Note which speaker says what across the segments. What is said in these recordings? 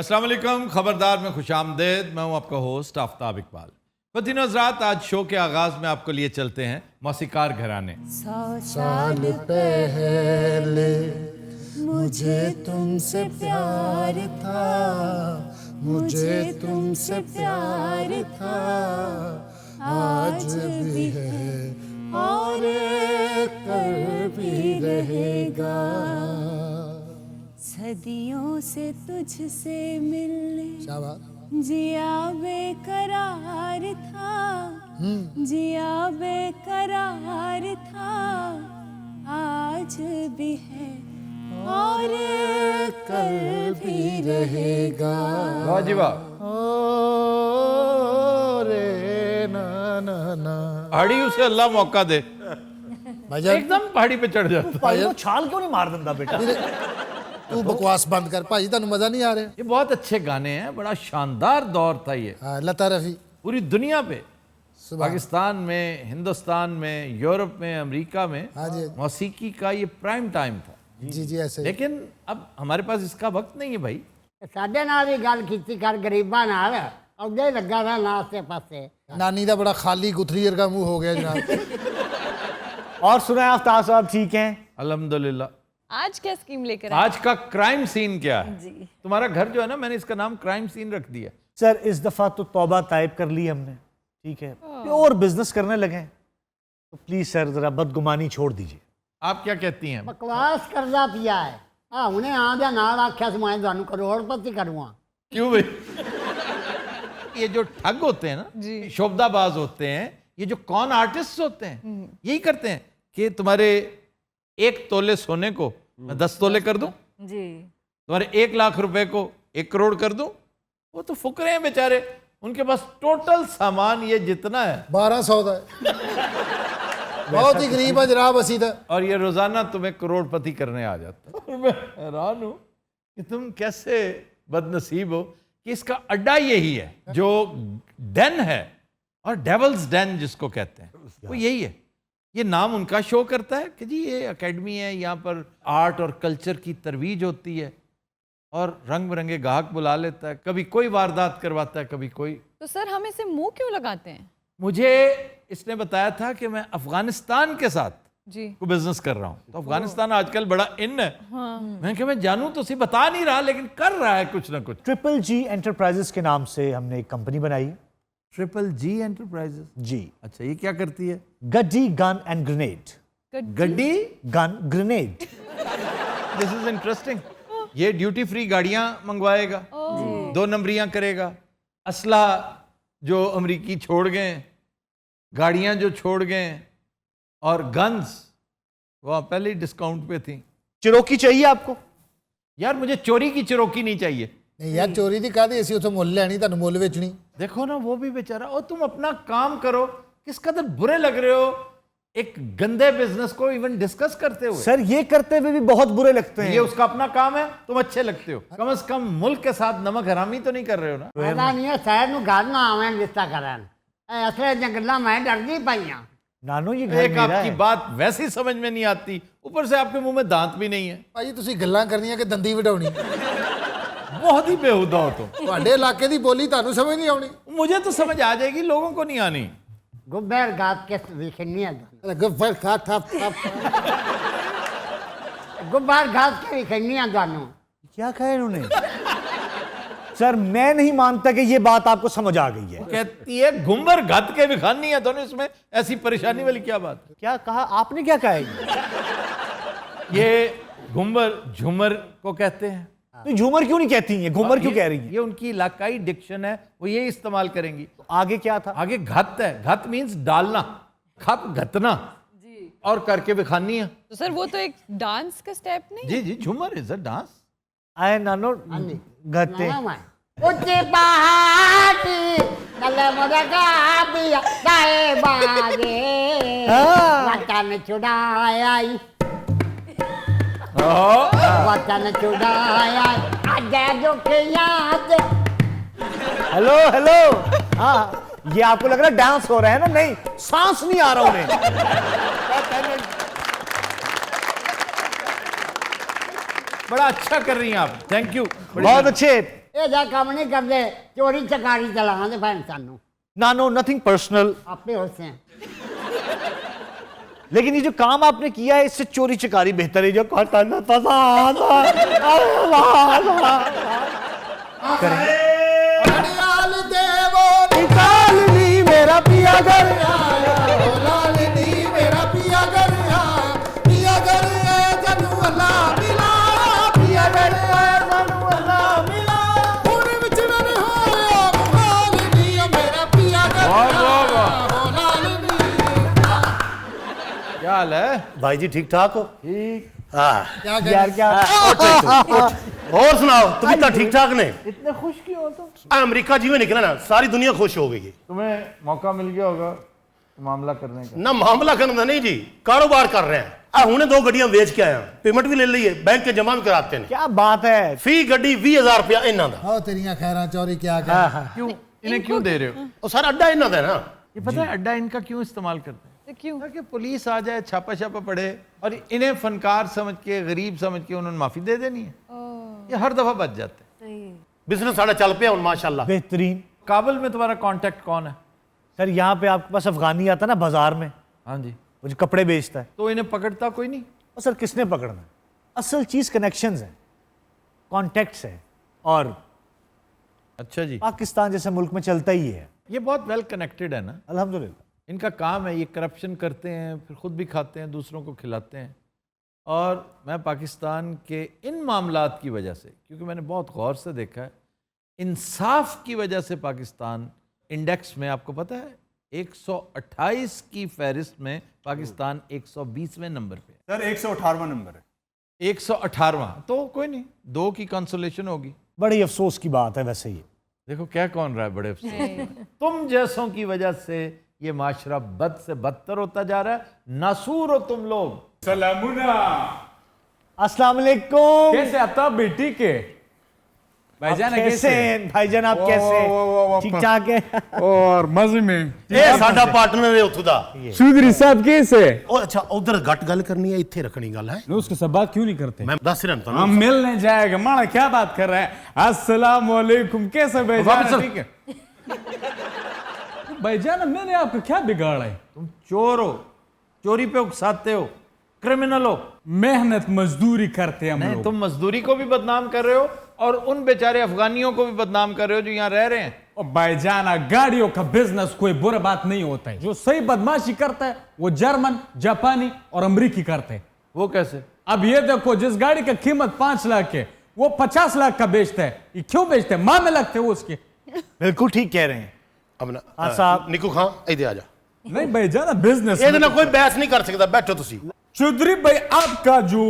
Speaker 1: अस्सलाम वालेकुम, खबरदार में खुशामदेद। मैं हूं आपका होस्ट आफ्ताब इकबाल। ख़वातीन हज़रात, आज शो के आगाज़ में आपको लिए चलते हैं मौसीकार घराने।
Speaker 2: 100 साल पहले मुझे तुमसे प्यार था, मुझे तुमसे प्यार था, आज भी है और कल भी रहेगा। सदियों से तुझसे मिलने जिया बेकरार था, जिया बेकरार था, आज भी है और कल भी रहेगा।
Speaker 1: वाह जी वाह।
Speaker 2: रे ना ना ना,
Speaker 1: पहाड़ी उसे अल्लाह मौका दे,
Speaker 2: भाईजान
Speaker 1: एकदम पहाड़ी पे चढ़ जाता।
Speaker 3: भाई वो छाल क्यों नहीं मार देता बेटा?
Speaker 2: तू बकवास बंद कर भाई, तेन मजा नहीं आ रहा?
Speaker 1: ये बहुत अच्छे गाने हैं, बड़ा शानदार दौर था ये
Speaker 2: हाँ, लता रफी
Speaker 1: पूरी दुनिया पे,
Speaker 2: सुबह।
Speaker 1: पाकिस्तान में, हिंदुस्तान में, यूरोप में, अमेरिका में
Speaker 2: हाँ जी
Speaker 1: मौसीकी का ये प्राइम टाइम था।
Speaker 2: जी जी ऐसे ही।
Speaker 1: लेकिन अब हमारे पास इसका वक्त नहीं है भाई।
Speaker 4: ਸਾਡੇ ਨਾਲ ਵੀ ਗੱਲ ਕੀਤੀ ਕਰ गरीबां ਨਾਲ, ਉਹਦੇ ਲੱਗਾ ਰਹਾ ਨਾ ਆਸੇ ਪਾਸੇ।
Speaker 2: नानी का बड़ा खाली गुथरी का मुंह हो गया जनाब।
Speaker 3: और सुना आफ्ताब साहब ठीक हैं?
Speaker 1: अल्हम्दुलिल्लाह।
Speaker 5: आज क्या स्कीम लेकर आए?
Speaker 1: आज का क्राइम सीन क्या है?
Speaker 5: जी।
Speaker 1: तुम्हारा घर जो है ना, मैंने इसका नाम क्राइम सीन रख दिया।
Speaker 3: सर इस दफा तो तौबा तायब कर ली हमने, ठीक है, और बिजनेस करने लगे हैं, तो प्लीज सर जरा बदगुमानी छोड़ दीजिए।
Speaker 1: आप क्या कहती हैं?
Speaker 4: बकवास करदा पिया है। हाँ हुणे आंदे नाल आख्या सी मैं तुहानू करोड़पति करूँगा।
Speaker 1: क्यों भाई? ये जो ठग होते हैं ना, शोबदाबाज होते हैं, ये जो कॉन आर्टिस्ट होते हैं, यही करते हैं कि तुम्हारे 1 तोले सोने को मैं 10 तोले कर दूं,
Speaker 5: जी।
Speaker 1: तुम्हारे 1 लाख रुपए को 1 करोड़ कर दूं। वो तो फुकरे हैं बेचारे, उनके पास टोटल सामान ये जितना है
Speaker 2: 1200 का बहुत ही गरीब है जनाब असी तो।
Speaker 1: और ये रोजाना तुम्हें करोड़पति करने आ जाता है। और मैं हैरान हूं कि तुम कैसे बदनसीब हो कि इसका अड्डा यही है, जो डेन है और डेवल्स डेन जिसको कहते हैं, वो यही है। ये नाम उनका शो करता है कि जी ये एकेडमी है, यहाँ पर आर्ट और कल्चर की तरवीज होती है, और रंग बिरंगे गाहक बुला लेता है, कभी कोई वारदात करवाता है, कभी कोई।
Speaker 5: तो सर हम इसे मुंह क्यों लगाते हैं?
Speaker 1: मुझे इसने बताया था कि मैं अफगानिस्तान के साथ
Speaker 5: जी
Speaker 1: को बिजनेस कर रहा हूँ, तो अफगानिस्तान आजकल बड़ा इन है। मैं क्या, मैं जानूं तो सी बता नहीं रहा, लेकिन कर रहा है कुछ ना कुछ।
Speaker 3: ट्रिपल जी एंटरप्राइजेस के नाम से हमने एक कंपनी बनाई है।
Speaker 1: Triple G enterprises?
Speaker 3: जी।
Speaker 1: अच्छा, ये क्या करती है?
Speaker 3: गड्डी गन एंड ग्रेनेड।
Speaker 1: गड्डी
Speaker 3: gun grenade.
Speaker 1: This is interesting. ये ड्यूटी फ्री गाड़ियां मंगवाएगा, 2 नंबरियां करेगा, असला जो अमरीकी छोड़ गए, गाड़ियां जो छोड़ गए, और गन्स वह पहले ही डिस्काउंट पे थी।
Speaker 3: चिरोकी चाहिए आपको?
Speaker 1: यार मुझे चोरी की चिरोकी नहीं चाहिए।
Speaker 2: नहीं यार, चोरी की कादी असी उसे मुल लैनी, तुहानू मुल बेचनी।
Speaker 1: देखो ना, वो भी बेचारा। और तुम अपना काम करो, किस कदर बुरे लग रहे हो एक गंदे बिजनेस को इवन डिस्कस करते हुए।
Speaker 3: सर ये करते हुए भी बहुत बुरे लगते हैं।
Speaker 1: ये उसका अपना काम है, तुम अच्छे लगते हो। कम से कम मुल्क के साथ नमक हरामी तो नहीं कर रहे हो ना?
Speaker 4: पता नहीं है शहर नू घर ना आवें रिश्ता करन, असले दी गल्लां मैं डरदी पईयां।
Speaker 3: नानू ये घर
Speaker 1: एक
Speaker 3: मेरा
Speaker 1: आपकी
Speaker 3: है।
Speaker 1: बात वैसी समझ में नहीं आती, ऊपर से आपके मुंह में दांत भी नहीं है।
Speaker 2: भाई तुसी गल्लां करनियां कि दंदी वढाउणी?
Speaker 1: बहुत ही बेहुदा हो तुम।
Speaker 2: ਤੁਹਾਡੇ इलाके की बोली तुहानू समझ नहीं आउणी?
Speaker 1: मुझे तो समझ आ जाएगी, लोगों को नहीं आनी।
Speaker 4: गुब्बर गात के विखनी है,
Speaker 2: गफ्फर खा था
Speaker 4: गुब्बर घास के विखनी है तुहानू।
Speaker 3: क्या कहा इन्होंने? सर मैं नहीं मानता कि ये बात आपको समझ आ गई है।
Speaker 1: कहती है घुम्बर घत के भी खानी है दोनों, इसमें ऐसी परेशानी वाली क्या बात है?
Speaker 3: क्या कहा आपने? क्या कहा है?
Speaker 1: ये घुम्बर झूमर को कहते हैं।
Speaker 3: तो झूमर क्यों नहीं कहती हैं? घूमर क्यों कह रही हैं?
Speaker 1: ये उनकी इलाकाई डिक्शन है, वो ये इस्तेमाल करेंगी।
Speaker 3: तो आगे क्या था?
Speaker 1: आगे घत है, घत मीन्स डालना, खप घतना
Speaker 5: जी।
Speaker 1: और करके भी खानी है।
Speaker 5: तो सर वो तो एक डांस का स्टेप नहीं?
Speaker 1: जी जी, झूमर इज अ डांस।
Speaker 3: आए नानो गते।
Speaker 4: ऊंची पहाड़ी तले मुर्गा बिया दाए बाजे, वतन छुड़ाया, वतन छुड़ाया आजा जो के याद।
Speaker 3: Hello hello. हाँ ये आपको लग रहा है डांस हो रहा है ना? नहीं, सांस नहीं आ रहा उन्हें।
Speaker 1: बड़ा अच्छा कर रही हैं आप, थैंक यू।
Speaker 3: बहुत अच्छे।
Speaker 4: ਇਹ ਜਾ ਕੰਮ ਨਹੀਂ ਕਰਦੇ ਚੋਰੀ ਚਕਾਰੀ ਚਲਾਉਂਦੇ ਭੈਣ ਸਾਨੂੰ
Speaker 3: ना नो नथिंग पर्सनल,
Speaker 4: ਆਪੇ ਹੋਸੇ हैं।
Speaker 3: लेकिन ये जो काम आपने किया है इससे चोरी चकारी बेहतर है। जो
Speaker 2: लाल देवो निकाल ली मेरा पिया घर आया, ओ लाल दी मेरा पिया घर आया, पिया घर है जनु अल्लाह मिला, पिया घर है जनु अल्लाह मिला, हुण विचरण होया लाल दी मेरा पिया घर आया, ओ लाल दी।
Speaker 1: क्या हाल है?
Speaker 6: भाई जी ठीक ठाक हो?
Speaker 1: ठीक।
Speaker 6: हाँ
Speaker 2: क्या
Speaker 3: यार क्या
Speaker 6: और सुनाओ, तुम इतना ठीक ठाक ने?
Speaker 3: इतने खुश क्यों हो तुम?
Speaker 6: अमेरिका जी में निकला ना, सारी दुनिया खुश हो गई है।
Speaker 1: तुम्हें मौका मिल गया होगा मामला करने का।
Speaker 6: ना मामला करने का नहीं जी, कारोबार कर रहे हैं। हमने 2 गड्डियां बेच के आया, पेमेंट भी ले ली है, बैंक के जमा भी कराते हैं।
Speaker 3: क्या बात है।
Speaker 6: फी गड्डी 20,000 रुपया इन्हों का।
Speaker 2: आओ तेरियां खैरां चोरी क्या कर
Speaker 1: क्यों इन्हें क्यों दे रहे हो?
Speaker 6: और सारा अड्डा इन्हों का है ना।
Speaker 1: ये पता है अड्डा इनका क्यों इस्तेमाल करते हैं?
Speaker 5: तो क्यों?
Speaker 1: ताकि पुलिस आ जाए, छापा छापा पड़े और इन्हें फनकार समझ के, गरीब समझ के उन्होंने माफी दे देनी है। ये हर दफा बच जाते हैं।
Speaker 6: बिजनेस साढ़ा चल पे माशाल्लाह।
Speaker 3: बेहतरीन।
Speaker 1: काबुल में तुम्हारा कांटेक्ट कौन है?
Speaker 3: सर यहाँ पे आपके पास अफगानी आता ना बाजार में,
Speaker 1: हाँ जी।
Speaker 3: वो जो कपड़े बेचता है,
Speaker 1: तो इन्हें पकड़ता कोई नहीं?
Speaker 3: और सर किसने पकड़ना है? असल चीज कनेक्शंस है, कॉन्टेक्ट्स है, और
Speaker 1: अच्छा जी।
Speaker 3: पाकिस्तान जैसे मुल्क में चलता ही है
Speaker 1: ये बहुत वेल कनेक्टेड है ना।
Speaker 3: अल्हम्दुलिल्लाह।
Speaker 1: इनका काम है, ये करप्शन करते हैं, फिर खुद भी खाते हैं, दूसरों को खिलाते हैं। और मैं पाकिस्तान के इन मामलात की वजह से, क्योंकि मैंने बहुत गौर से देखा है, इंसाफ की वजह से पाकिस्तान इंडेक्स में, आपको पता है 128 की फहरिस्त में पाकिस्तान 120वें नंबर पे है।
Speaker 7: सर 118वां नंबर है।
Speaker 1: 118वां, तो कोई नहीं, 2 की कंसोलेशन होगी।
Speaker 3: बड़ी अफसोस की बात है वैसे ये।
Speaker 1: देखो क्या कौन रहा है बड़े अफसोस में। तुम जैसों की वजह से ये माशरा बद से बदतर होता जा रहा है। नासूर हो तुम लोग।
Speaker 7: सलामुना।
Speaker 3: अस्सलाम वालेकुम।
Speaker 7: कैसे आता बेटी के भाईजान?
Speaker 3: कैसे हैं भाईजान, आप कैसे? ठीक ठाक है?
Speaker 7: और मजे में।
Speaker 6: ये साडा पार्टनर है उथों दा।
Speaker 7: चौधरी साहब कैसे?
Speaker 6: ओ अच्छा, उधर घट गल करनी है, इत्थे रखनी गल है।
Speaker 7: उसके सब बात क्यों नहीं करते?
Speaker 6: मैं दस रहा
Speaker 7: हम मिलने जाएगा। माना क्या बात कर रहा है? अस्सलाम वालेकुम। कैसे भाईजान? ठीक है भाईजान, मैंने आपको क्या बिगाड़ा है?
Speaker 1: तुम चोर हो, चोरी पे उकसाते हो, क्रिमिनल हो।
Speaker 7: मेहनत मजदूरी करते हैं हम
Speaker 1: नहीं,
Speaker 7: लोग।
Speaker 1: तुम मजदूरी को भी बदनाम कर रहे हो और उन बेचारे अफगानियों को भी बदनाम कर रहे हो जो यहाँ रह रहे हैं।
Speaker 7: और भाईजान, गाड़ियों का बिजनेस कोई बुरा बात नहीं होता है। जो सही बदमाशी करता है वो जर्मन, जापानी और अमरीकी करते हैं।
Speaker 1: वो कैसे?
Speaker 7: अब ये देखो, जिस गाड़ी का कीमत 5 लाख है वो 50 लाख का बेचता है। ये क्यों बेचते हैं? माँ में लगते हैं वो उसके।
Speaker 3: बिल्कुल ठीक कह रहे हैं।
Speaker 6: अब ना
Speaker 3: हाँ साहब।
Speaker 6: निकू खां इधर आ जा।
Speaker 7: नहीं भाईजान, बिजनेस
Speaker 6: ਇਹਦੇ ਨਾਲ ਕੋਈ ਬਹਿਸ ਨਹੀਂ ਕਰ ਸਕਦਾ, बैठो ਤੁਸੀਂ।
Speaker 7: चौधरी भाई आपका जो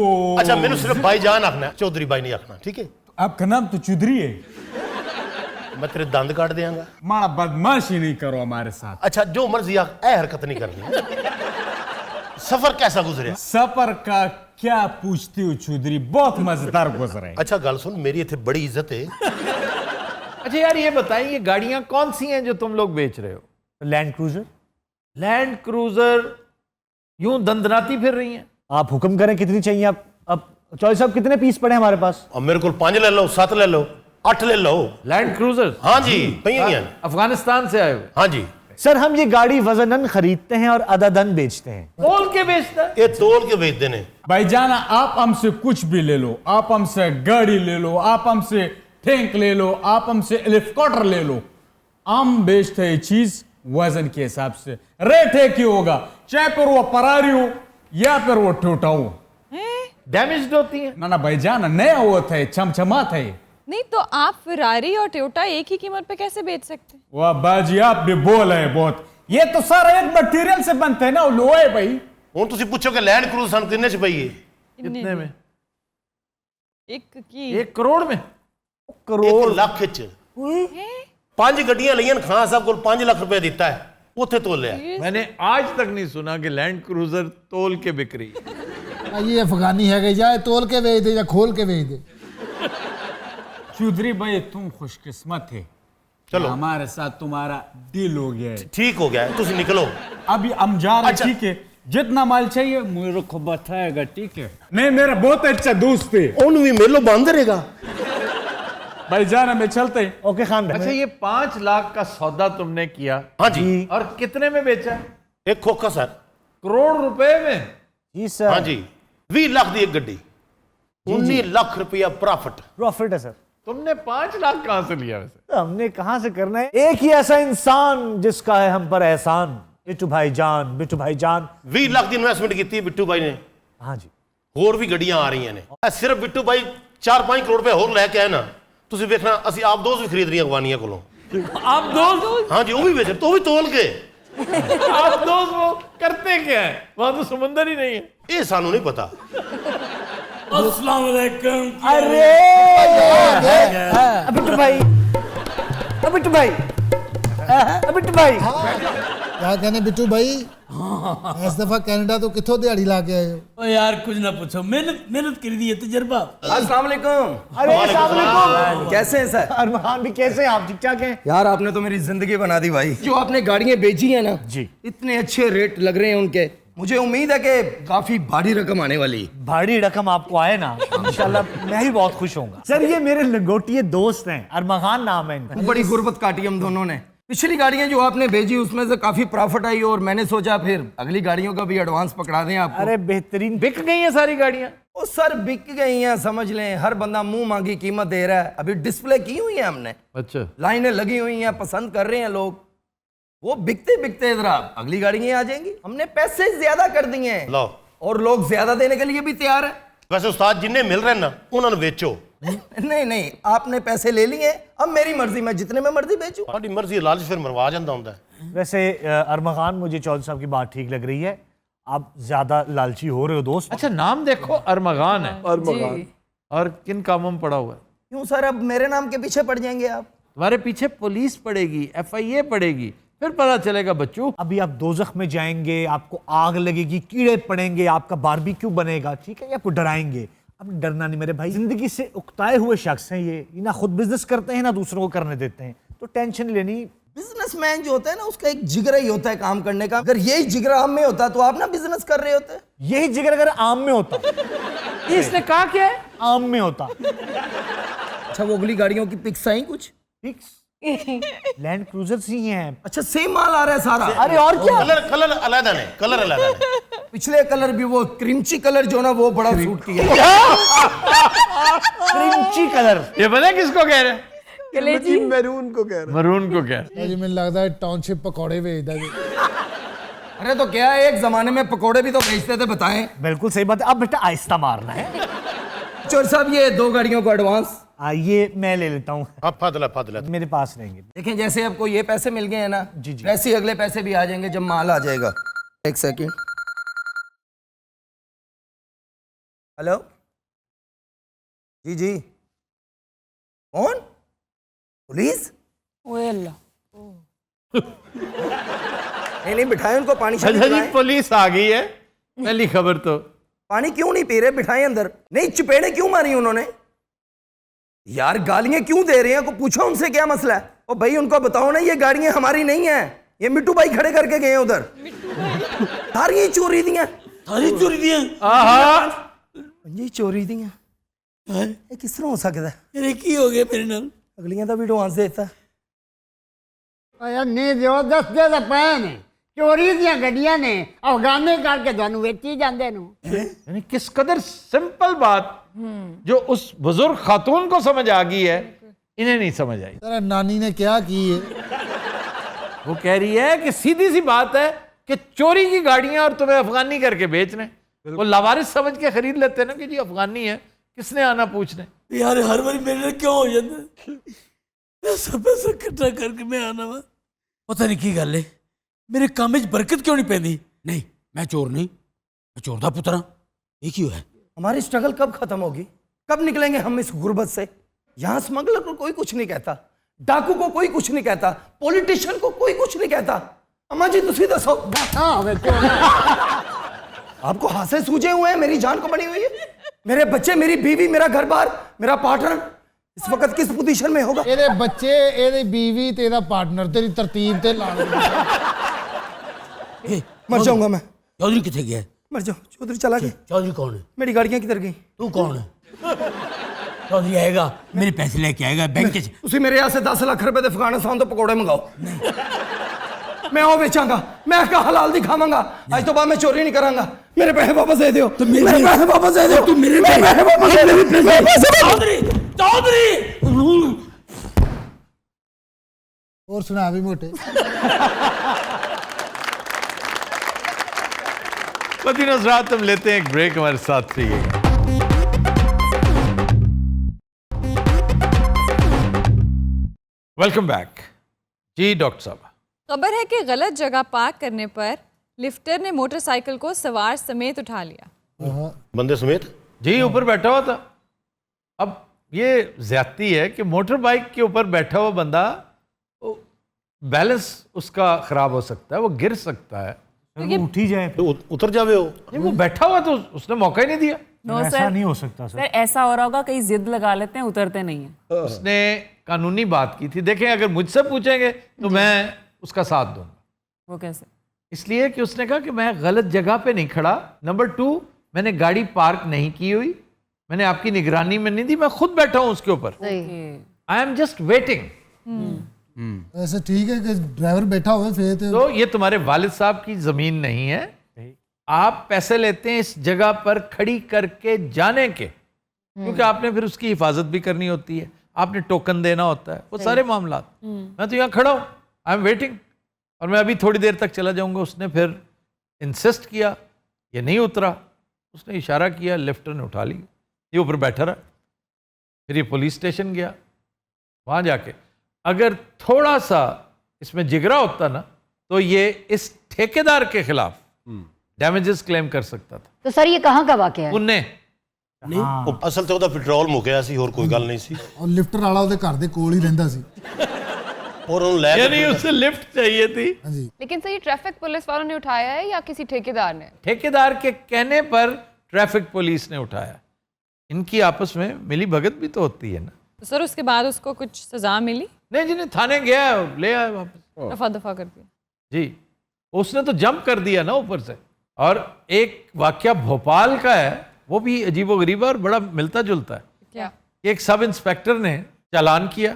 Speaker 6: अच्छा, मैंने सिर्फ भाईजान आखना है, चौधरी भाई नहीं आखना, ठीक है?
Speaker 7: आपका नाम तो चौधरी है।
Speaker 6: मैं तेरे दंद काट देंगा।
Speaker 7: माना बदमाशी नहीं करो हमारे साथ।
Speaker 6: अच्छा, जो मर्जी आख, ए हरकत नहीं करनी। सफर कैसा गुजरा?
Speaker 7: सफर का क्या पूछती हो चौधरी, बहुत मजेदार गुजरा है।
Speaker 6: अच्छा गल सुन, मेरी इतने बड़ी इज्जत है।
Speaker 1: अच्छा यार, ये बताइए ये गाड़ियां कौन सी हैं जो तुम लोग बेच रहे हो?
Speaker 3: Land cruiser.
Speaker 1: लैंड क्रूजर यूं दंदनाती फिर रही हैं।
Speaker 3: आप हुक्म करें कितनी चाहिए? आप अब चौधरी साहब कितने पीस पड़े हैं हमारे पास?
Speaker 6: अब मेरे को 5 ले लो, 7 ले लो, 8 ले लो।
Speaker 1: Land cruiser?
Speaker 6: हाँ जी, पही हैं।
Speaker 1: अफगानिस्तान से आए हो?
Speaker 6: हाँ जी।
Speaker 3: सर हम ये गाड़ी वजनन खरीदते हैं और अददन बेचते हैं।
Speaker 1: तोल के बेचता है?
Speaker 6: ये तोल के बेच देने।
Speaker 7: भाईजान, आप हमसे कुछ भी ले लो, आप हमसे गाड़ी ले लो, आप हमसे टैंक ले लो, आप हमसे हेलीकॉप्टर ले लो, हम बेचते हैं चीज वजन के हिसाब से। रेट एक ही होगा, चाहे फिर वो परारी हो या फिर वो टूटा हो।
Speaker 1: डैमेज्ड होती है?
Speaker 7: ना ना भाईजान, नया होता है, चमचमाता है।
Speaker 5: नहीं तो आप फिरारी और टोयोटा एक ही कीमत पे कैसे बेच सकते हैं?
Speaker 7: वाह बाजी, आप भी बोल है बहुत। ये तो सारा एक मटेरियल से बनते हैं ना, वो लोहे भाई।
Speaker 6: ਹੁਣ ਤੁਸੀਂ ਪੁੱਛੋ ਕਿ ਲੈਂਡ ਕਰੂਜ਼ ਸਾਨੂੰ ਕਿੰਨੇ ਚ ਪਈ ਹੈ?
Speaker 1: कितने में?
Speaker 5: एक की
Speaker 1: 1 करोड़ में?
Speaker 3: करोड़
Speaker 6: 1 ਲੱਖ ਚ 5 ਗੱਡੀਆਂ ਲਈਆਂ ਖਾਨ ਸਾਹਿਬ ਕੋਲ 5 ਲੱਖ रुपए ਦਿੱਤਾ है, ਉੱਥੇ ਤੋਲਿਆ।
Speaker 1: मैंने आज तक नहीं सुना कि लैंड क्रूजर तोल के बिक रही है।
Speaker 2: ये अफगानी है कि जाए तोल के बेच दे या खोल के बेच दे।
Speaker 7: चौधरी भाई तुम खुशकिस्मत है,
Speaker 6: चलो
Speaker 7: हमारे साथ तुम्हारा डील हो गया है।
Speaker 6: ठीक हो गया है, तुसी निकलो।
Speaker 7: अभी हम जा रहे हैं,
Speaker 6: अच्छा।
Speaker 7: ठीक है? जितना माल चाहिए मेरे को बताएगा, ठीक है? नहीं, मेरा बहुत अच्छा दोस्त है।
Speaker 6: ਉਹਨੂੰ ਵੀ ਮੇਲੋ ਬੰਦ ਰਹੇਗਾ।
Speaker 7: भाईजान हमें चलते हैं।
Speaker 3: ओके खान
Speaker 1: अच्छा,
Speaker 3: भाई।
Speaker 1: ये 5 लाख का सौदा तुमने किया
Speaker 6: हाँ जी,
Speaker 1: और कितने में बेचा?
Speaker 6: एक खोखा सर।
Speaker 1: करोड़ रुपए में?
Speaker 3: जी सर।
Speaker 6: हाँ जी, 20 लाख दी एक गड्डी, 19 लाख रुपया प्रॉफिट।
Speaker 3: प्रॉफिट है सर।
Speaker 1: तुमने 5 लाख कहां से लिया वैसे?
Speaker 3: तो हमने कहां से करना है? एक ही ऐसा इंसान जिसका है हम पर एहसान, बिट्टू भाईजान, बिट्टू भाईजान।
Speaker 6: 20 लाख की इन्वेस्टमेंट की बिट्टू भाई ने।
Speaker 3: हाँ जी।
Speaker 6: ਹੋਰ ਵੀ ਗੱਡੀਆਂ ਆ ਰਹੀਆਂ ਨੇ। ਸਿਰਫ ਬਿੱਟੂ ਭਾਈ 4-5 ਕਰੋੜ ਰੁਪਏ ਹੋਰ ਲੈ ਕੇ ਆਏ ਨਾ, ਤੁਸੀਂ ਵੇਖਣਾ ਅਸੀਂ ਆਪ ਦੋਸਤ ਵੀ ਖਰੀਦ ਰਹੀਆਂ ਅਗਵਾਨੀਆਂ ਕੋਲੋਂ।
Speaker 1: आप दोस्त?
Speaker 6: हाँ जी, वो भी बेच रहे, तो भी तोल के।
Speaker 1: आप दोस्त वो करते क्या है? वहां तो समुंदर ही नहीं है।
Speaker 6: ये सानू नहीं पता।
Speaker 3: अरे बिट्टू भाई, बिट्टू भाई, बिट्टू भाई।
Speaker 2: क्या कहने बिट्टू भाई, इस दफा कनाडा तो कितों दिहाड़ी ला के आए हो?
Speaker 8: ओ यार कुछ ना पूछो, मेहनत मेहनत कर दी है, तजर्बा।
Speaker 9: अस्सलाम वालेकुम।
Speaker 3: अरे अस्सलाम वालेकुम।
Speaker 9: कैसे हैं सर?
Speaker 3: अरमान भी कैसे हैं आप? ठीक ठाक हैं?
Speaker 9: यार आपने तो मेरी जिंदगी बना दी भाई। जो आपने गाड़ियां बेची हैं ना
Speaker 3: जी,
Speaker 9: इतने अच्छे रेट लग रहे हैं उनके, मुझे उम्मीद है कि काफी भारी रकम आने वाली।
Speaker 3: भारी रकम आपको आए ना इंशाल्लाह, मैं ही बहुत खुश होऊंगा। सर ये मेरे लंगोटिए दोस्त हैं, अरमान खान नाम है इनका।
Speaker 9: बड़ी गुर्बत काटी हम दोनों ने। पिछली गाड़ियां जो आपने भेजी उसमें से काफी प्रॉफिट आई और मैंने सोचा फिर अगली गाड़ियों का भी एडवांस पकड़ा दें आपको।
Speaker 3: अरे बेहतरीन।
Speaker 1: बिक गई हैं सारी गाड़ियां?
Speaker 9: ओ सर बिक गई हैं, समझ लें। हर बंदा मुंह मांगी कीमत दे रहा है। अभी डिस्प्ले की हुई है हमने,
Speaker 1: अच्छा,
Speaker 9: लाइनें लगी हुई हैं, पसंद कर रहे हैं लोग। वो बिकते बिकते जरा अगली गाड़ियां आ जाएंगी। हमने पैसे ज्यादा कर दिए हैं
Speaker 6: लो,
Speaker 9: और लोग ज्यादा देने के लिए भी तैयार है।
Speaker 6: वैसे उस्ताद जिन्ने मिल रहे हैं ना, उन्होंने बेचो।
Speaker 9: नहीं नहीं, आपने पैसे ले लिए, अब मेरी मर्जी, मैं जितने में मर्जी बेचूं।
Speaker 6: साडी मर्जी लालच फिर मरवा जाता होता है।
Speaker 3: वैसे अरमान खान, मुझे चौधरी साहब की बात ठीक लग रही है। आप ज्यादा लालची हो रहे हो दोस्त।
Speaker 1: अच्छा, नाम देखो अरमगान है
Speaker 5: जी।
Speaker 1: और किन कामों में पड़ा हुआ है?
Speaker 9: क्यों सर, अब मेरे नाम के पीछे पड़ जाएंगे आप?
Speaker 1: तुम्हारे पीछे पुलिस पड़ेगी, FIA पड़ेगी, फिर पता चलेगा बच्चू।
Speaker 3: अभी आप दोजख में जाएंगे, आपको आग लगेगी, कीड़े पड़ेंगे, आपका बारबेक्यू बनेगा, ठीक है? ये आपको डराएंगे। अब डरना नहीं मेरे भाई, जिंदगी से उकताए हुए शख्स हैं ये ना खुद बिजनेस करते हैं ना दूसरों को करने देते हैं, तो टेंशन लेनी।
Speaker 9: बिजनेसमैन जो होता है ना, उसका एक जिगरा ही होता है काम करने का। अगर यही जिगरा हम में होता तो आप ना बिजनेस कर रहे होते।
Speaker 3: यही जिगर अगर आम में होता,
Speaker 1: ये इसने कहा क्या है?
Speaker 3: आम में होता।
Speaker 9: अच्छा, वो अगली गाड़ियों की पिक्स आई कुछ?
Speaker 3: फिक्स लैंड क्रूजर्स ही हैं।
Speaker 9: अच्छा, सेम माल आ रहा है सारा?
Speaker 3: अरे और क्या?
Speaker 6: कलर कलर अलग ने, कलर अलग ने।
Speaker 9: पिछले कलर भी वो क्रीमची कलर जो ना, वो बड़ा सूट किया।
Speaker 3: Cringey colour.
Speaker 1: ये पता है किसको कह रहे हैं?
Speaker 5: कलेजी।
Speaker 2: मैरून को कह रहा
Speaker 1: मरून को कह रहे हैं।
Speaker 2: है। मुझे लगता है टाउनशिप पकौड़े भेजता है।
Speaker 9: अरे तो क्या है, एक जमाने में पकोड़े भी तो बेचते थे, बताएं।
Speaker 3: बिल्कुल सही बात है। अब बेटा आहिस्ता मारना है।
Speaker 9: चोर साहब, ये 2 गाड़ियों को एडवांस।
Speaker 3: ये मैं ले लेता हूँ,
Speaker 6: अब फदला
Speaker 3: मेरे पास रहेंगे।
Speaker 9: देखें, जैसे आपको ये पैसे मिल गए हैं ना,
Speaker 3: जी, जी।
Speaker 9: वैसे ही अगले पैसे भी आ जाएंगे जब माल आ जाएगा। एक सेकंड। हेलो जी जी, कौन? पुलिस?
Speaker 5: ओए अल्लाह।
Speaker 9: नहीं नहीं, बिठाएं उनको, पानी शानी
Speaker 1: अच्छा जी,
Speaker 9: पिलाएं।
Speaker 1: पुलिस आ गई है, पहली खबर तो।
Speaker 9: पानी क्यों नहीं पी रहे? बिठाएं अंदर। नहीं, चपेड़े क्यों मारी उन्होंने? यार गालियां क्यों दे रहे हैं? को पूछो उनसे क्या मसला है। ओ भाई, उनको बताओ ना ये गाड़ियां हमारी नहीं है, ये मिट्टू भाई खड़े करके गए हैं उधर। सारी चोरी दियां।
Speaker 8: सारी चोरी दी है।
Speaker 1: आहा,
Speaker 9: जी चोरी दियां। ये किस तरह हो सकता है?
Speaker 8: मेरे की हो गया मेरे नाल?
Speaker 9: अगलियां तो भी एडवांस देता।
Speaker 4: ਨਹੀਂ ਦਿਓ, ਦੱਸਦੇ ਤਾਂ ਪਏ ਨੇ ਚੋਰੀ ਦੀਆਂ ਗੱਡੀਆਂ ਨੇ, ਅਫਗਾਨੇ ਕਰਕੇ ਤੁਹਾਨੂੰ ਵੇਚੀ ਜਾਂਦੇ ਨੂੰ।
Speaker 1: यानी किस कदर सिंपल बात जो उस बुजुर्ग खातून को समझ आ गई है, इन्हें नहीं समझ आई।
Speaker 2: तेरा नानी ने क्या की है?
Speaker 1: वो कह रही है कि सीधी सी बात है कि चोरी की गाड़ियां और तुम्हें अफगानी करके बेचने। वो लावारिस समझ के खरीद लेते ना कि जी अफगानी है, किसने आना पूछने।
Speaker 8: यार हर बार मेरे नाल क्यों हो जाता है? पैसा पैसा इकट्ठा करके मैं आना वा, पता नहीं की गल है, मेरे काम में बरकत क्यों नहीं पैंदी? नहीं, मैं चोर नहीं, मैं चोर दा पुत्रा। ये क्यों है?
Speaker 9: हमारी स्ट्रगल कब खत्म होगी? कब निकलेंगे हम इस गुर्बत से? यहाँ स्मगलर को कोई कुछ नहीं कहता, डाकू को कोई कुछ नहीं कहता, पॉलिटिशियन को कोई कुछ नहीं कहता। अम्मा जी तुसी दसो, आपको हाथ से सूजे हुए हैं, मेरी जान को बनी हुई है, मेरे बच्चे, मेरी बीवी, मेरा घर बार, मेरा पार्टनर इस वक्त किस पोजीशन में होगा?
Speaker 2: ਇਹਦੇ ਬੱਚੇ, ਇਹਦੀ बीवी ਤੇ ਇਹਦਾ ਪਾਰਟਨਰ ਤੇਰੀ ਤਰਤੀਬ ਤੇ ਲਾ ਲਓ।
Speaker 9: मर जाऊंगा मैं,
Speaker 8: चौधरी किथे गया?
Speaker 9: मर जाऊं। चौधरी चला गया।
Speaker 8: चौधरी कौन है?
Speaker 9: मेरी गाड़ियां किधर गई?
Speaker 8: तू कौन है? चौधरी आएगा मेरे पैसे लेके आएगा बैंक च
Speaker 9: ਤੁਸੀਂ ਮੇਰੇ ਵਾਸਤੇ 10 ਲੱਖ ਰੁਪਏ ਦੇ ਅਫਗਾਨਿਸਤਾਨ ਤੋਂ ਪਕੌੜੇ ਮੰਗਾਓ ਮੈਂ ਉਹ ਵੇਚਾਂਗਾ ਮੈਂ ਕਾ ਹਲਾਲ ਦੀ ਖਾਵਾਂਗਾ ਅੱਜ ਤੋਂ ਬਾਅਦ ਮੈਂ ਚੋਰੀ ਨਹੀਂ ਕਰਾਂਗਾ ਮੇਰੇ ਪੈਸੇ ਵਾਪਸ ਦੇ ਦਿਓ ਮੇਰੇ ਪੈਸੇ ਵਾਪਸ ਦੇ ਦਿਓ
Speaker 8: मेरे
Speaker 9: ਪੈਸੇ ਵਾਪਸ ਦੇ ਦਿਓ
Speaker 8: चौधरी चौधरी
Speaker 2: और सुना भी मोटे
Speaker 1: मदीना हज़रात, हम लेते हैं एक ब्रेक, हमारे साथ रहिएगा। वेलकम बैक जी। डॉक्टर साहब,
Speaker 5: खबर है कि गलत जगह पार्क करने पर लिफ्टर ने मोटरसाइकिल को सवार समेत उठा लिया।
Speaker 6: बंदे समेत?
Speaker 1: जी, ऊपर बैठा हुआ था। अब ये ज्यादती है कि मोटर बाइक के ऊपर बैठा हुआ बंदा, बैलेंस उसका खराब हो सकता है, वो गिर सकता है।
Speaker 3: वो उठ ही जाए
Speaker 6: तो उतर जावे हो।
Speaker 1: नहीं, वो बैठा हुआ तो उसने मौका ही नहीं दिया।
Speaker 3: तो ऐसा नहीं हो सकता सर।
Speaker 10: ऐसा हो रहा होगा, कहीं जिद लगा लेते हैं, उतरते नहीं है।
Speaker 1: उसने कानूनी बात की थी। देखें, अगर मुझसे पूछेंगे तो मैं उसका साथ दूंगा।
Speaker 10: वो कैसे?
Speaker 1: इसलिए कि उसने कहा कि मैं गलत जगह पे नहीं खड़ा। नंबर 2, मैंने गाड़ी पार्क नहीं की हुई, मैंने आपकी निगरानी में नहीं दी, मैं खुद बैठा हूं उसके ऊपर। I am just waiting.
Speaker 2: ऐसे ठीक है कि ड्राइवर बैठा हुआ है
Speaker 1: तो ये तुम्हारे वालिद साहब की जमीन नहीं है, आप पैसे लेते हैं इस जगह पर खड़ी करके जाने के, क्योंकि आपने फिर उसकी हिफाजत भी करनी होती है, आपने टोकन देना होता है, वो सारे मामला। मैं तो यहाँ खड़ा हूँ, आई एम वेटिंग, और मैं अभी थोड़ी देर तक चला जाऊंगा। उसने फिर इंसिस्ट किया, ये नहीं उतरा, उसने इशारा किया, लिफ्टर ने उठा लिया, ये ऊपर बैठा रहा। फिर ये पुलिस स्टेशन गया, वहाँ जाके अगर थोड़ा सा इसमें जिगरा होता ना, तो ये इस ठेकेदार के खिलाफ डैमेजेस क्लेम कर सकता था।
Speaker 11: तो सर ये कहाँ का वाकया है?
Speaker 1: उनने
Speaker 6: ਨਹੀਂ ਅਸਲ ਤੇ ਉਹਦਾ ਪੈਟਰੋਲ ਮੁੱਕਿਆ ਸੀ, ਹੋਰ ਕੋਈ ਗੱਲ ਨਹੀਂ ਸੀ।
Speaker 2: और लिफ्टर वाला ਉਹਦੇ ਘਰ ਦੇ ਕੋਲ ਹੀ ਰਹਿੰਦਾ ਸੀ।
Speaker 6: और ਉਹਨੂੰ ਲੈ
Speaker 1: यानी उसे लिफ्ट चाहिए थी।
Speaker 2: हाँ जी।
Speaker 5: लेकिन सर, ये ट्रैफिक पुलिस वालों ने उठाया है या किसी ठेकेदार ने?
Speaker 1: ठेकेदार के कहने पर ट्रैफिक पुलिस ने उठाया। इनकी आपस में मिली भगत भी तो होती है ना।
Speaker 5: तो सर उसके बाद उसको कुछ सजा मिली?
Speaker 1: नहीं जी, नहीं, थाने गया, ले आया वापस।
Speaker 5: दफा दफा कर दिया
Speaker 1: जी, उसने तो जंप कर दिया ना ऊपर से। और एक वाकया भोपाल का है, वो भी अजीबोगरीब और बड़ा मिलता जुलता है।
Speaker 5: क्या?
Speaker 1: एक सब इंस्पेक्टर ने चालान किया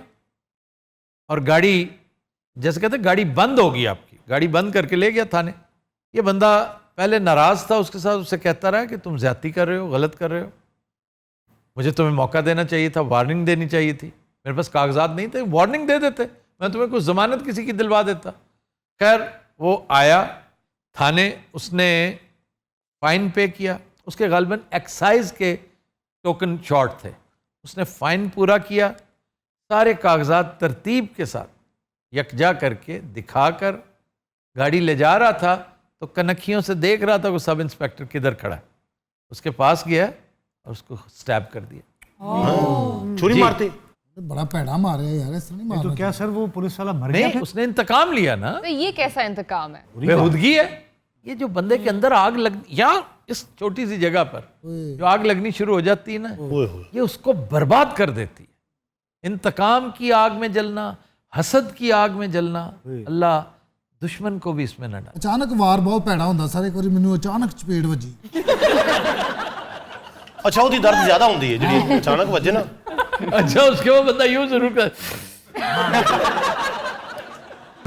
Speaker 1: और गाड़ी, जैसे कहते हैं गाड़ी बंद होगी आपकी, गाड़ी बंद करके ले गया थाने। ये बंदा पहले नाराज था उसके साथ, उससे कहता रहा कि तुम ज्यादती कर रहे हो, गलत कर रहे हो, मुझे तुम्हें मौका देना चाहिए था, वार्निंग देनी चाहिए थी, मेरे पास कागजात नहीं थे, वार्निंग दे देते, मैं तुम्हें कुछ जमानत किसी की दिलवा देता। खैर वो आया थाने, उसने फाइन पे किया, उसके गालिबन एक्साइज के टोकन शॉर्ट थे, उसने फाइन पूरा किया, सारे कागजात तरतीब के साथ यकजा करके दिखाकर गाड़ी ले जा रहा था, तो कनखियों से देख रहा था वो सब इंस्पेक्टर किधर खड़ा है, उसके पास गया और उसको स्टैब कर दिया।
Speaker 6: छुरी मारती।
Speaker 2: बड़ा पैड़ा मारे यार, इस तरह नहीं मारना।
Speaker 3: तो क्या सर वो पुलिस वाला मर गया?
Speaker 1: नहीं, उसने इंतकाम लिया ना।
Speaker 5: तो ये कैसा इंतकाम है?
Speaker 1: बेहुदगी है ये। जो बंदे के अंदर आग लग, या इस छोटी सी जगह पर जो आग लगनी शुरू हो जाती है ना, ये उसको बर्बाद कर देती है। इंतकाम की आग में जलना, हसद की आग में जलना, अल्लाह दुश्मन को भी इसमें न डाले।
Speaker 2: अचानक वार बहुत पैड़ा ਹੁੰਦਾ ਸਾਰੇ ਕੋਰੀ ਮੈਨੂੰ ਅਚਾਨਕ ਚਪੇੜ ਵੱਜੀ।
Speaker 6: अच्छा, ਉਹਦੀ ਦਰਦ ਜ਼ਿਆਦਾ ਹੁੰਦੀ ਹੈ ਜਿਹੜੀ ਅਚਾਨਕ ਵੱਜੇ ਨਾ।
Speaker 1: अच्छा, उसके वो बंदा यूं जरूर कर,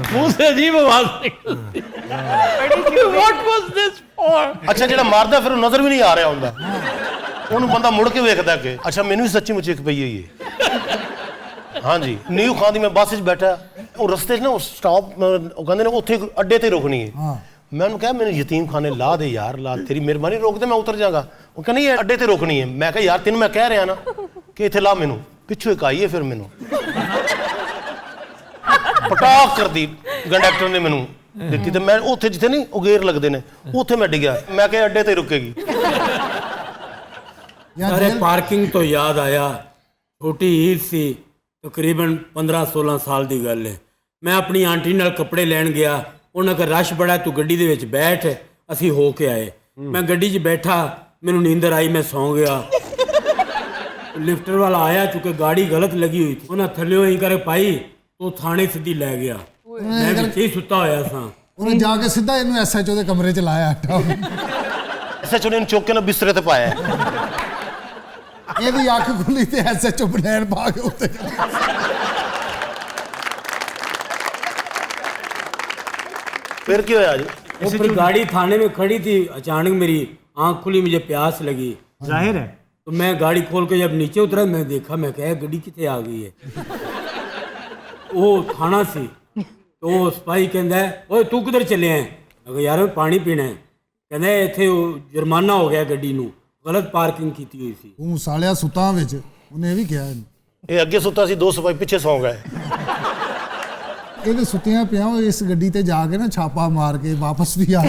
Speaker 1: मुंह से अजीब आवाज निकलती। What was this for?
Speaker 6: ਅੱਛਾ, ਜਿਹੜਾ ਮਾਰਦਾ ਫਿਰ ਉਹ ਨਜ਼ਰ ਵੀ ਨਹੀਂ ਆ ਰਿਹਾ ਹੁੰਦਾ, ਉਹਨੂੰ ਬੰਦਾ ਮੁੜ ਕੇ ਵੇਖਦਾ ਕਿ ਅੱਛਾ ਮੈਨੂੰ ਵੀ ਸੱਚੀ ਮੁੱਚੀ ਇੱਕ ਪਈ ਹੋਈ ਹੈ। ਹਾਂਜੀ, ਨਿਊ ਖਾਨ ਦੀ ਮੈਂ ਬੱਸ 'ਚ ਬੈਠਾ, ਉਹ ਰਸਤੇ 'ਚ ਨਾ ਉਹ ਸਟਾਪ, ਉਹ ਕਹਿੰਦੇ ਨੇ ਉੱਥੇ ਅੱਡੇ ਤੇ ਰੁਕਣੀ ਹੈ। मैं उन्होंने कहा मैंने यतीम खाने ला दे यार, ला, तेरी मेहरबानी, रोक दे, मैं उतर जाऊंगा। वो कहने ये अड्डे ते रोकनी है। मैं कहा यार तेन मैं कह रहा ना कि इत्थे ला, मैनू पिछू एक आई है, फिर मैनू पटाक कर दी कंडक्टर ने, मैनू दित्ती ते मैं उत्थे जिथे नहीं ਉਹ ਗੇਰ लगते ने उत्थे मैं डिग्या। मैं कहा अड्डे ते रुकेगी।
Speaker 8: अरे पार्किंग तो याद आया, छोटी ईद सी, तकरीबन 15-16 साल की गल है। मैं अपनी आंटी नाल कपड़े लैन गया, उन्हें कहा रश बड़ा, तू गड्डी दे विच बैठ, असी हो के आए। मैं गड्डी 'च बैठा, मैनू नींदर आई, मैं सौ गया। लिफ्टर वाला आया, चूंकि गाड़ी गलत लगी हुई थी, उन्हें थल्ले ही कर पाई तो थाने सीधी लै गया। मैं विच ही सुता होया सा।
Speaker 2: ਉਹਨੇ ਜਾ ਕੇ ਸਿੱਧਾ ਇਹਨੂੰ ਐਸਐਚਓ ਦੇ ਕਮਰੇ 'ਚ ਲਾਇਆ।
Speaker 6: ਐਸਐਚਓ ਨੇ ਚੁੱਕ ਕੇ ਨਾ ਬਿਸਤਰੇ ਤੇ ਪਾਇਆ।
Speaker 2: ਇਹਦੀ ਅੱਖ ਖੁੱਲੀ ਤੇ ਐਸਐਚਓ ਬਨੈਣ ਪਾ ਕੇ ਉੱਤੇ
Speaker 6: फिर क्या होया जी?
Speaker 8: वो फिर गाड़ी थाने में खड़ी थी, अचानक मेरी आंख खुली, मुझे प्यास लगी।
Speaker 3: जाहिर है
Speaker 8: तो मैं गाड़ी खोल के जब नीचे उतरा, मैं देखा, मैं कहा गड्डी कितने आ गई है। वो थाना सी तो सिपाही कहता है, ओए तू किधर चले हैं? मैं कहा यार पानी पीना है। कहता है इतने जुर्माना हो गया, गड्डी नू गलत पार्किंग की हुई सी।
Speaker 2: ਤੂੰ ਸਾਲਿਆ ਸੁੱਤਾਂ ਵਿੱਚ ਉਹਨੇ ਇਹ ਵੀ ਕਿਹਾ ਇਹਨੂੰ
Speaker 6: ये अगे सुता सी, 2 सिपाही पीछे सौ गए।
Speaker 2: ਇਹਦੇ ਸੁੱਤਿਆਂ ਪਿਆ ਉਹ ਇਸ ਗੱਡੀ ਤੇ ਜਾ ਕੇ ਨਾ ਛਾਪਾ ਮਾਰ ਕੇ ਵਾਪਸ ਵੀ ਆ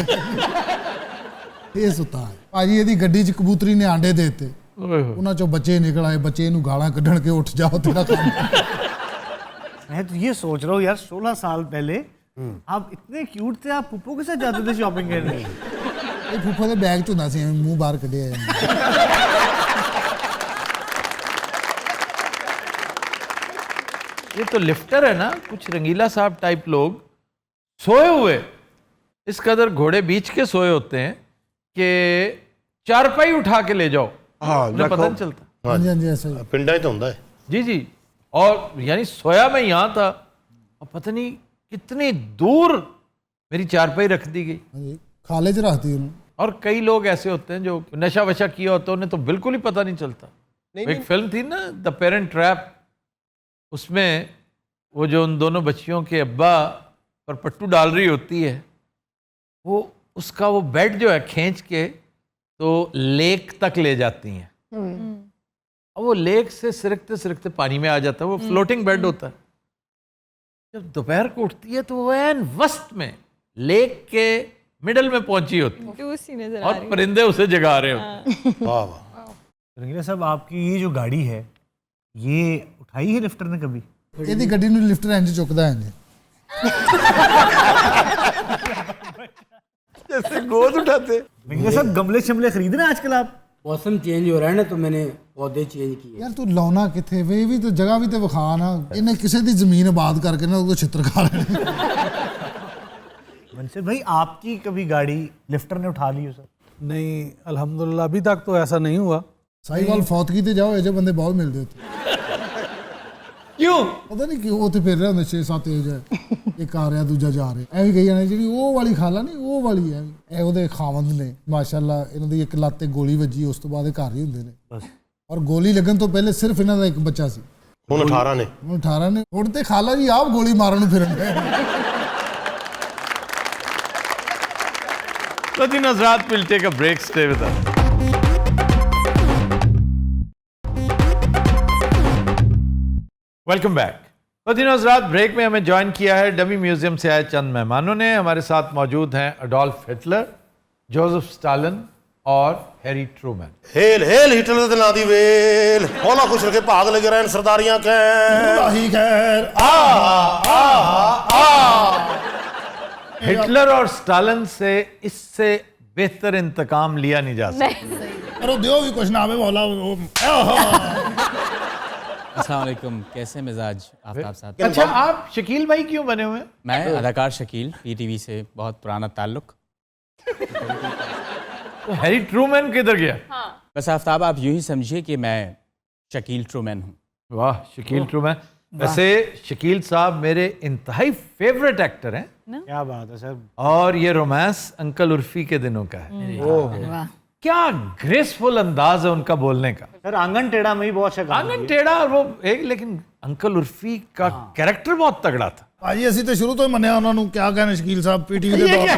Speaker 2: ਇਹ ਸੁੱਤਾ ਹੈ ਭਾਜੀ ਇਹਦੀ ਗੱਡੀ 'ਚ ਕਬੂਤਰੀ ਨੇ ਆਂਡੇ ਦੇ ਦਿੱਤੇ ਉਹਨਾਂ ਚੋਂ ਬੱਚੇ ਨਿਕਲ ਆਏ ਬੱਚੇ ਇਹਨੂੰ ਗਾਲਾਂ ਕੱਢਣ ਕੇ ਉੱਠ ਜਾਓ ਤੇਰਾ ਕੰਮ
Speaker 3: मैं तो ये सोच रहा हूँ यार 16 साल पहले आप इतने क्यूट थे, आप पुप्पो के साथ जाते थे शॉपिंग करने।
Speaker 2: ਇਹ ਫੁੱਫਾ ਦੇ ਬੈਗ 'ਚ ਹੁੰਦਾ ਸੀ ਐਵੇਂ ਮੂੰਹ ਬਾਹਰ ਕੱਢਿਆ ਜਾਂਦਾ
Speaker 1: ये तो लिफ्टर है ना, कुछ रंगीला साहब टाइप लोग सोए हुए इस कदर घोड़े बीच के सोए होते हैं कि चारपाई उठा के ले जाओ, उन्हें पता नहीं चलता।
Speaker 2: ਹਾਂਜੀ ਹਾਂਜੀ ਐਸਾ ਹੀ
Speaker 6: पिंडा ही तो होंदा है।
Speaker 1: जी जी, और यानी सोया मैं यहाँ था और पता नहीं कितनी दूर मेरी चारपाई रख दी गई।
Speaker 2: ਹਾਂਜੀ ਖਾਲੇ 'ਚ ਰੱਖਤੀ ਉਹਨੂੰ
Speaker 1: और कई लोग ऐसे होते हैं जो नशा वशा किया होता है, उन्हें तो बिल्कुल ही पता नहीं चलता। एक फिल्म थी ना द पेरेंट ट्रैप, उसमें वो जो उन दोनों बच्चियों के अब्बा पर पट्टू डाल रही होती है, वो उसका वो बेड जो है खींच के तो लेक तक ले जाती हैं। अब वो लेक से सिरकते सिरकते पानी में आ जाता है, वो फ्लोटिंग बेड होता है। जब दोपहर को उठती है तो वो एन वस्त में लेक के मिडल में पहुंची होती है
Speaker 5: टूसी नजर आ
Speaker 1: और
Speaker 5: रही है।
Speaker 1: परिंदे उसे जगा रहे होते।
Speaker 6: वाह वाह।
Speaker 3: रंगीला साहब आपकी ये जो गाड़ी है ये उठाई है लिफ्टर ने कभी?
Speaker 2: ਇਹਦੀ ਗੱਡੀ ਨੂੰ ਲਿਫਟਰ ਇੰਜ ਚੁੱਕਦਾ ਹੈ ਜੀ
Speaker 1: जैसे गोद उठाते।
Speaker 3: रंगीला साहब गमले शमले खरीद रहे हैं आजकल आप?
Speaker 8: मौसम चेंज हो रहा है ना, तो मैंने पौधे चेंज किए।
Speaker 2: ਯਾਰ ਤੂੰ ਲਾਉਣਾ ਕਿੱਥੇ ਵੇ ਵੀ ਤੇ ਜਗ੍ਹਾ ਵੀ ਤੇ ਵਿਖਾ ਨਾ ਇਹਨੇ ਕਿਸੇ ਦੀ ਜ਼ਮੀਨ ਆਬਾਦ ਕਰਕੇ ਨਾ ਉਹਦੇ ਛਿੱਤਰ ਖਾ ਲੈਣੇ
Speaker 3: मनसर भाई आपकी कभी गाड़ी लिफ्टर ने उठा ली हो सर?
Speaker 11: नहीं अल्हम्दुलिल्लाह अभी तक तो ऐसा नहीं हुआ।
Speaker 2: ਸਾਈਵਾਲ ਫੌਤਗੀ ਤੇ ਜਾਓ ਇਹ ਜਿਹੇ ਬੰਦੇ ਬਹੁਤ ਮਿਲਦੇ ਉੱਥੇ
Speaker 1: क्यों?
Speaker 2: ਪਤਾ ਨਹੀਂ ਕਿਉਂ ਉੱਥੇ ਫਿਰ ਰਹੇ ਹੁੰਦੇ 6-7 ਏਜ ਇੱਕ ਆ ਰਿਹਾ ਦੂਜਾ ਜਾ ਰਿਹਾ ਐਵੇਂ ਕਹੀ ਜਾਣੇ ਜਿਹੜੀ ਉਹ ਵਾਲੀ ਖਾਲਾ ਨਹੀਂ ਉਹ ਵਾਲੀ ਹੈ ਇਹ ਉਹਦੇ ਖਾਵੰਦ ਨੇ ਮਾਸ਼ਾਅੱਲਾ ਇਹਨਾਂ ਦੀ ਇੱਕ ਲੱਤ ਤੇ ਗੋਲੀ ਵੱਜੀ ਉਸ ਤੋਂ ਬਾਅਦ ਇਹ ਘਰ ਹੀ ਹੁੰਦੇ ਨੇ ਬਸ ਔਰ ਗੋਲੀ ਲੱਗਣ ਤੋਂ ਪਹਿਲੇ ਸਿਰਫ ਇਹਨਾਂ ਦਾ ਇੱਕ ਬੱਚਾ ਸੀ
Speaker 6: ਹੁਣ 18 ਨੇ
Speaker 2: ਹੁਣ 18 ਨੇ ਹੁਣ ਤੇ ਖਾਲਾ ਜੀ ਆਪ ਗੋਲੀ ਮਾਰਨ ਨੂੰ ਫਿਰਨ ਡਏ
Speaker 1: Ladies and gentlemen, we'll take a break. Stay with us. Welcome back. Ladies and break में हमें ज्वाइन किया है डमी म्यूजियम से आए चंद मेहमानों ने। हमारे साथ मौजूद हैं अडोल्फ हिटलर, जोसेफ स्टालिन और Harry Truman.
Speaker 6: Hail hail Hitler दे नां दी वेल होला खुश रखे भाग लगे रहन सरदारियां कह
Speaker 2: ਆਹੀ ਖੈਰ
Speaker 1: हिटलर और स्टालिन से इससे बेहतर इंतकाम लिया नहीं जा सकता।
Speaker 2: ਪਰ ਉਹ ਦਿਓ ਵੀ ਕੁਛ ਨਾ ਆਵੇ ਮੌਲਾ
Speaker 12: अस्सलाम वालेकुम, कैसे मिजाज आफ्ताब साहब?
Speaker 1: अच्छा, आप शकील भाई क्यों बने हुए हैं?
Speaker 12: मैं अदाकार शकील, पीटीवी से बहुत पुराना ताल्लुक।
Speaker 1: तो हैरी ट्रूमैन किधर गया?
Speaker 12: बस आफ्ताब आप यूं ही समझिए कि मैं शकील ट्रूमैन हूँ।
Speaker 1: वाह, शकील ट्रूमैन। वैसे शकील साहब मेरे इंतहाई फेवरेट एक्टर हैं।
Speaker 3: क्या बात है सर।
Speaker 1: और ये रोमांस अंकल उर्फी के दिनों का है। क्या ग्रेसफुल अंदाज है उनका बोलने का।
Speaker 3: सर आंगन टेढ़ा में ही बहुत अच्छा काम
Speaker 1: आंगन टेढ़ा और वो एक, लेकिन अंकल उर्फी का कैरेक्टर बहुत तगड़ा था।
Speaker 2: ਭਾਜੀ ਅਸੀਂ ਤੇ ਸ਼ੁਰੂ ਤੋਂ ਹੀ ਮੰਨਿਆ ਉਹਨਾਂ ਨੂੰ ਕਿਆ ਕਹਿੰਦੇ ਸ਼ਕੀਲ ਸਾਹਿਬ ਪੀਟੀਵੀ ਦੇ ਦੌਰ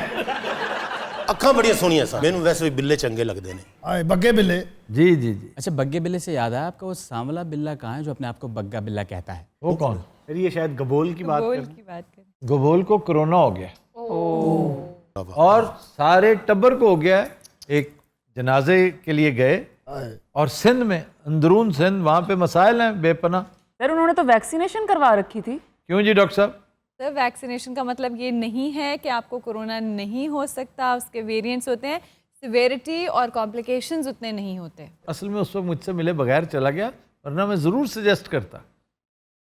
Speaker 6: ਅੱਖਾਂ ਬੜੀਆਂ ਸੋਹਣੀਆਂ ਸਨ ਮੈਨੂੰ ਵੈਸੇ ਵੀ ਬਿੱਲੇ ਚੰਗੇ ਲੱਗਦੇ ਨੇ
Speaker 2: ਆਏ ਬੱਗੇ ਬਿੱਲੇ
Speaker 1: जी जी जी।
Speaker 12: अच्छा, बग्गे बिल्ले से याद है आपका वो सांवला बिल्ला कहाँ है जो अपने आप को बग्गा बिल्ला कहता है?
Speaker 1: वो कौन?
Speaker 3: फिर ये शायद गबोल की बात
Speaker 5: गोल
Speaker 3: कर
Speaker 5: की बात करें।
Speaker 1: गोबोल को कोरोना हो गया और सारे टब्बर को हो गया। एक जनाजे के लिए गए और सिंध में, अंदरून सिंध, वहाँ पे मसाइल हैं बेपना।
Speaker 10: सर उन्होंने तो वैक्सीनेशन करवा रखी थी।
Speaker 1: क्यों जी डॉक्टर साहब?
Speaker 5: सर वैक्सीनेशन का मतलब ये नहीं है कि आपको कोरोना नहीं हो सकता, उसके वेरिएंट्स होते हैं, सिवेरिटी और कॉम्प्लिकेशंस उतने नहीं होते।
Speaker 1: असल में उस वक्त मुझसे मिले बगैर चला गया, वरना मैं ज़रूर सजेस्ट करता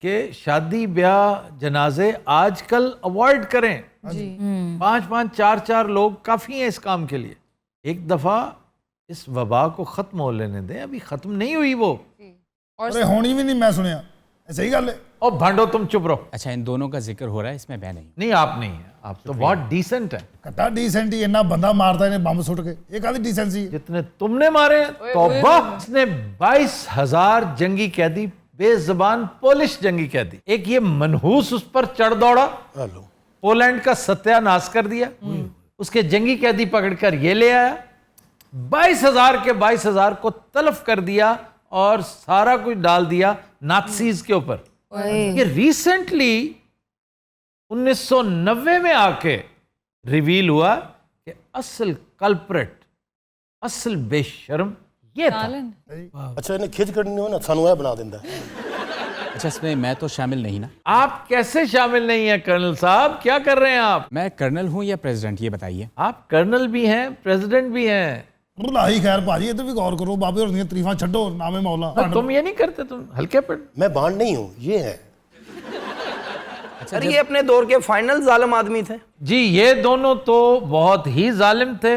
Speaker 1: कि शादी ब्याह जनाजे आजकल अवॉइड करें।
Speaker 5: जी।
Speaker 1: 5-5 4-4 लोग काफ़ी हैं इस काम के लिए। एक दफ़ा इस वबा को ख़त्म हो लेने दें, अभी ख़त्म नहीं हुई वो।
Speaker 2: अरे होनी भी नहीं, मैं सुनिया सही गल है।
Speaker 1: और भांडो तुम चुप रहो।
Speaker 12: अच्छा, इन दोनों का जिक्र हो रहा है, इसमें मैं नहीं।
Speaker 1: नहीं, आप नहीं है, आप तो बहुत डिसेंट है।
Speaker 2: कट्टा डिसेंट ही इन्ना बंदा मारता है बम सुट के, ये कादी डिसेंसी?
Speaker 1: जितने तुमने मारे हैं, तौबा। इसने 22,000 जंगी कैदी, बेज़बान पोलिश जंगी कैदी, एक ये मनहूस उस पर चढ़ दौड़ा, पोलैंड का सत्यानाश कर दिया, उसके जंगी कैदी पकड़कर ये ले आया, 22,000 के 22,000 को तलफ कर दिया और सारा कुछ डाल दिया नाज़ीज़ के ऊपर। ये रिसेंटली 1990 में आके रिवील हुआ कि असल कल्प्रेट, असल बेशर्म ये था।
Speaker 6: अच्छा, इन्हें खिच करनी हो ना, सानू यह बना देता है।
Speaker 12: अच्छा, इसमें मैं तो शामिल नहीं ना।
Speaker 1: आप कैसे शामिल नहीं है कर्नल साहब, क्या कर रहे हैं आप?
Speaker 12: मैं कर्नल हूं या प्रेसिडेंट, ये बताइए।
Speaker 1: आप कर्नल भी हैं, प्रेसिडेंट भी हैं।
Speaker 2: लाही खैर भाजी, ये तो भी गौर करो, बाबे और तरीफा छड्डो, नामे मौला।
Speaker 1: तुम ये नहीं करते, तुम हल्के पर।
Speaker 6: मैं बांड नहीं हूं, ये है।
Speaker 9: अरे ये अपने दौर के फाइनल जालिम आदमी थे
Speaker 1: जी, ये दोनों तो बहुत ही जालिम थे।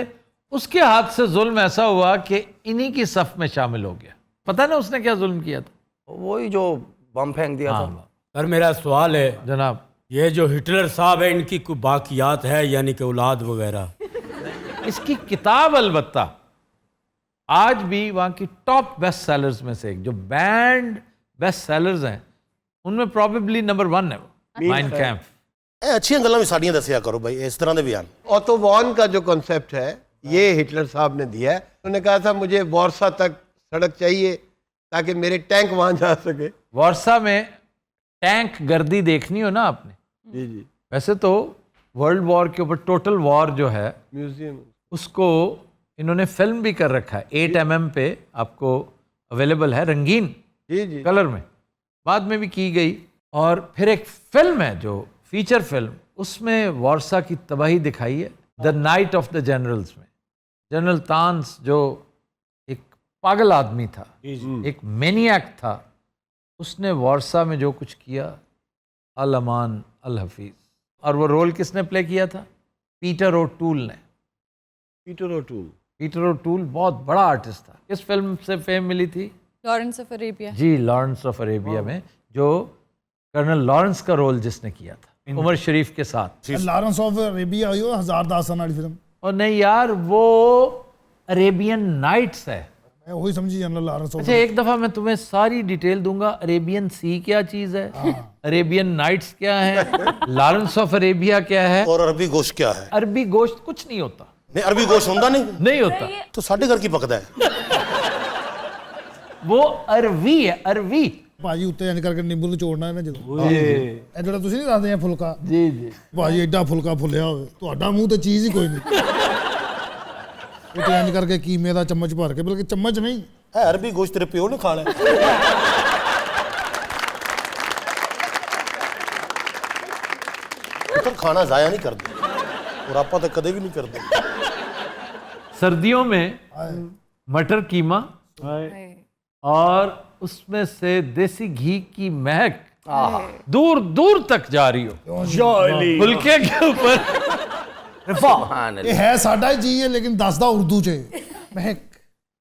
Speaker 1: उसके हाथ से जुल्म ऐसा हुआ कि इन्हीं की सफ में शामिल हो गया। पता ना उसने क्या जुल्म किया था?
Speaker 9: वही जो बम फेंक दिया था।
Speaker 8: सर मेरा सवाल है
Speaker 1: जनाब,
Speaker 8: ये जो हिटलर साहब है, इनकी कोई बाकियात है, यानी कि औलाद वगैरह?
Speaker 1: इसकी किताब अलबत्ता आज भी वहाँ की टॉप बेस्ट सेलर्स में से एक, जो बैंड बेस्ट सेलर्स हैं उनमें प्रोबेबली नंबर 1 है वो, माइन कैंप।
Speaker 6: अच्छी गल्लां भी साड़ियां दसिया करो भाई, इस तरह के बयान।
Speaker 13: ऑटो वॉन का जो कॉन्सेप्ट है, ये हिटलर साहब ने दिया है। उन्होंने कहा था मुझे वारसा तक सड़क चाहिए ताकि मेरे टैंक वहां जा सके।
Speaker 1: वारसा में टैंक गर्दी देखनी हो ना आपने?
Speaker 13: जी जी।
Speaker 1: वैसे तो वर्ल्ड वॉर के ऊपर टोटल वॉर जो है
Speaker 13: म्यूजियम,
Speaker 1: उसको इन्होंने फिल्म भी कर रखा है, 8 mm पे आपको अवेलेबल है, रंगीन
Speaker 13: जी जी
Speaker 1: कलर में, बाद में भी की गई। और फिर एक फिल्म है जो फीचर फिल्म, उसमें वारसा की तबाही दिखाई है, the night of the generals में। जनरल तान्स जो एक पागल आदमी था, एक मैनियक था, उसने वारसा में जो कुछ किया, अल अमान अल हफीज। और वो रोल किसने प्ले किया था? पीटर ओटूल ने। पीटर ओटूल बहुत बड़ा आर्टिस्ट था। किस फिल्म से फेम मिली थी?
Speaker 5: Lawrence of Arabia.
Speaker 1: जी, लॉरेंस ऑफ अरेबिया में जो कर्नल लॉरेंस का रोल जिसने किया था उमर शरीफ के साथ।
Speaker 2: लॉरेंस ऑफ अरेबिया आई हो 1000 दास्तान वाली फिल्म।
Speaker 1: और नहीं यार, वो अरेबियन नाइट्स है।
Speaker 2: मैं वही समझी जनरल लॉरेंस ऑफ।
Speaker 1: अच्छा, एक दफा मैं तुम्हें सारी डिटेल दूंगा। अरेबियन सी क्या चीज है, अरेबियन नाइट्स क्या है, लॉरेंस ऑफ अरेबिया क्या है,
Speaker 6: और अरबी गोश्त क्या है।
Speaker 1: अरबी गोश्त कुछ नहीं होता।
Speaker 6: नहीं, अरबी गोश्त होता नहीं
Speaker 1: होता।
Speaker 6: तो साढ़े घर की पकता है।
Speaker 1: वो अरवी है, अरवी।
Speaker 2: ਭਾਜੀ ਉੱਤੇ ਇੰਜ ਕਰਕੇ ਨਿੰਬੂ ਨਿਚੋੜਨਾ ਹੈ ਨਾ ਜਦੋਂ ਇਹ ਜਿਹੜਾ ਤੁਸੀਂ ਨਹੀਂ ਦੱਸਦੇ ਆ ਫੁਲਕਾ। ਜੀ ਜੀ ਭਾਜੀ ਐਡਾ ਫੁਲਕਾ ਫੁੱਲਿਆ ਹੋਵੇ, ਤੁਹਾਡਾ ਮੂੰਹ ਤੇ ਚੀਜ਼ ਹੀ ਕੋਈ ਨਹੀਂ। ਉੱਤੇ ਇੰਜ ਕਰਕੇ ਕੀਮੇ ਦਾ ਚਮਚ ਭਰ ਕੇ, ਬਲਕਿ ਚਮਚ ਨਹੀਂ
Speaker 6: ਹੈ, ਅਰਬੀ ਗੋਸ਼ਤ ਤੇਰੇ ਪਿਓ ਨੇ ਖਾਣਾ। तो खाना जाया नहीं करते और आप तो कदे भी नहीं करते।
Speaker 1: सर्दियों में मटर कीमा और उसमें से देसी घी की महक दूर दूर तक जा रही हो फुलके के ऊपर।
Speaker 2: ये है साडा ही चीज है, लेकिन दसदा उर्दू च महक।